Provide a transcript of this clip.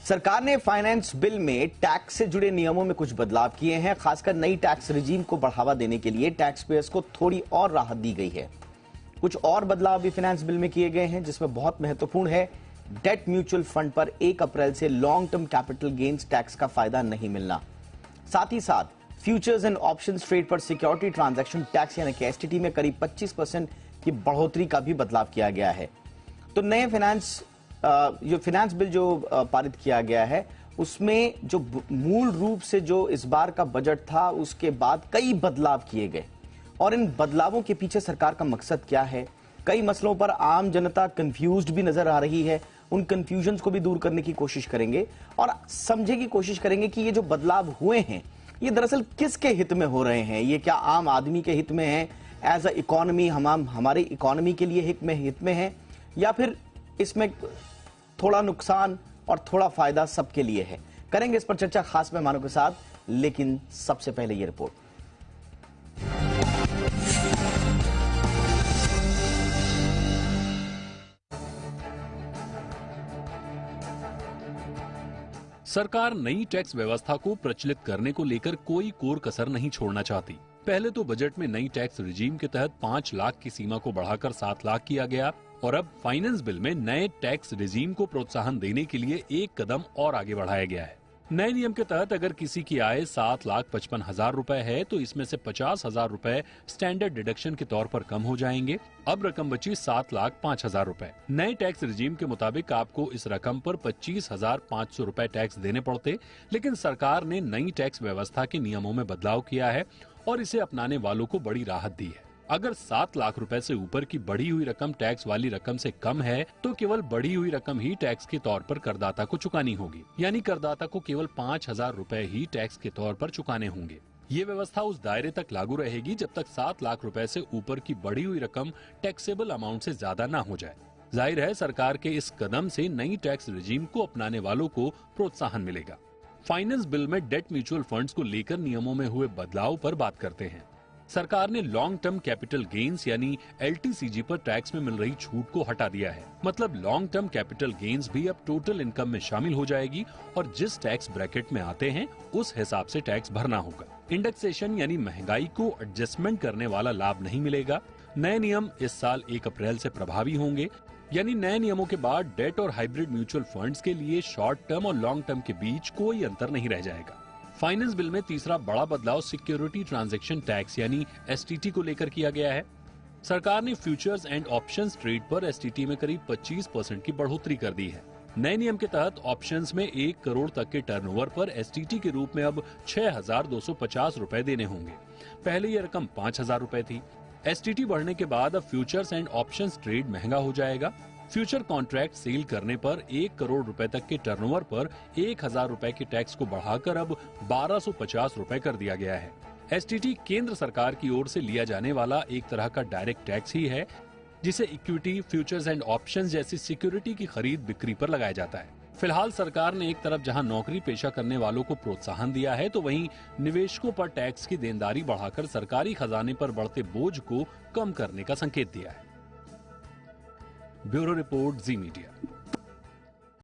सरकार ने finance bill में टैक्स से जुड़े नियमों में कुछ बदलाव किए हैं। खासकर नई टैक्स रिजीम को बढ़ावा देने के लिए टैक्स पेयर्स को थोड़ी और राहत दी गई है। कुछ और बदलाव भी फाइनेंस बिल में किए गए हैं, जिसमें बहुत महत्वपूर्ण है, डेट म्यूचुअल फंड पर 1 अप्रैल से long term capital gains tax का फायदा नहीं मिलना। साथ ही साथ फ्यूचर्स एंड ऑप्शंस ट्रेड पर सिक्योरिटी ट्रांजैक्शन टैक्स यानी कि एसटीटी में करीब 25% की बढ़ोतरी का भी बदलाव किया गया है। तो नए फाइनेंस बिल जो पारित किया गया है, उसमें जो मूल रूप से जो इस बार का बजट था, उसके बाद कई बदलाव किए गए। और इन बदलावों के पीछे सरकार का मकसद क्या है? कई मसलों पर आम जनता कंफ्यूज्ड भी नजर आ रही है। उन कंफ्यूजन को भी दूर करने की कोशिश करेंगे और समझने की कोशिश करेंगे कि ये जो बदलाव हुए हैं, ये दरअसल किसके हित में हो रहे हैं। ये क्या आम आदमी के हित में है, एज अ इकोनॉमी हमारी इकोनॉमी के लिए हित में है, या फिर इसमें थोड़ा नुकसान और थोड़ा फायदा सबके लिए है। करेंगे इस पर चर्चा खास मेहमानों के साथ, लेकिन सबसे पहले ये रिपोर्ट। सरकार नई टैक्स व्यवस्था को प्रचलित करने को लेकर कोई कोर कसर नहीं छोड़ना चाहती। पहले तो बजट में नई टैक्स रिजीम के तहत 5 लाख की सीमा को बढ़ाकर 7 लाख किया गया और अब फाइनेंस बिल में नए टैक्स रिजीम को प्रोत्साहन देने के लिए एक कदम और आगे बढ़ाया गया है। नए नियम के तहत अगर किसी की आय 7,55,000 रुपए है तो इसमें से 50,000 रुपए स्टैंडर्ड डिडक्शन के तौर पर कम हो जाएंगे। अब रकम बची 7,05,000 रुपए। नए टैक्स रिजीम के मुताबिक आपको इस रकम पर 25,500 रुपए टैक्स देने पड़ते, लेकिन सरकार ने नई टैक्स व्यवस्था के नियमों में बदलाव किया है और इसे अपनाने वालों को बड़ी राहत दी है। अगर 7 लाख रुपए से ऊपर की बढ़ी हुई रकम टैक्स वाली रकम से कम है तो केवल बढ़ी हुई रकम ही टैक्स के तौर पर करदाता को चुकानी होगी, यानी करदाता को केवल 5,000 रुपए ही टैक्स के तौर पर चुकाने होंगे। ये व्यवस्था उस दायरे तक लागू रहेगी जब तक 7 लाख रुपए से ऊपर की बढ़ी हुई रकम टैक्सेबल अमाउंट से ज्यादा न हो जाए। जाहिर है, सरकार के इस कदम से नई टैक्स रिजीम को अपनाने वालों को प्रोत्साहन मिलेगा। फाइनेंस बिल में डेट म्यूचुअल फंड्स को लेकर नियमों में हुए बदलाव पर बात करते हैं। सरकार ने लॉन्ग टर्म कैपिटल गेन्स यानी एलटीसीजी पर टैक्स में मिल रही छूट को हटा दिया है। मतलब लॉन्ग टर्म कैपिटल गेन्स भी अब टोटल इनकम में शामिल हो जाएगी और जिस टैक्स ब्रैकेट में आते हैं उस हिसाब से टैक्स भरना होगा। इंडेक्सेशन यानी महंगाई को एडजस्टमेंट करने वाला लाभ नहीं मिलेगा। नए नियम इस साल 1 अप्रैल से प्रभावी होंगे, यानी नए नियमों के बाद डेट और हाइब्रिड म्यूचुअल फंड्स के लिए शॉर्ट टर्म और लॉन्ग टर्म के बीच कोई अंतर नहीं रह जाएगा। फाइनेंस बिल में तीसरा बड़ा बदलाव सिक्योरिटी ट्रांजैक्शन टैक्स यानी एसटीटी को लेकर किया गया है। सरकार ने फ्यूचर्स एंड ऑप्शंस ट्रेड पर एसटीटी में करीब 25% की बढ़ोतरी कर दी है। नए नियम के तहत ऑप्शंस में 1 करोड़ तक के टर्नओवर पर एसटीटी के रूप में अब 6,250 रुपए देने होंगे। पहले ये रकम 5,000 रुपए थी। एसटीटी बढ़ने के बाद अब फ्यूचर्स एंड ऑप्शंस ट्रेड महंगा हो जाएगा। फ्यूचर कॉन्ट्रैक्ट सेल करने पर 1 करोड़ रुपए तक के टर्नओवर पर 1,000 रुपए के टैक्स को बढ़ाकर अब 1,250 रुपए कर दिया गया है। एसटीटी केंद्र सरकार की ओर से लिया जाने वाला एक तरह का डायरेक्ट टैक्स ही है, जिसे इक्विटी, फ्यूचर्स एंड ऑप्शंस जैसी सिक्योरिटी की खरीद बिक्री पर लगाया जाता है। फिलहाल सरकार ने एक तरफ जहां नौकरी पेशा करने वालों को प्रोत्साहन दिया है, तो वहीं निवेशकों पर टैक्स की देनदारी बढ़ाकर सरकारी खजाने पर बढ़ते बोझ को कम करने का संकेत दिया है। ब्यूरो रिपोर्ट, जी मीडिया।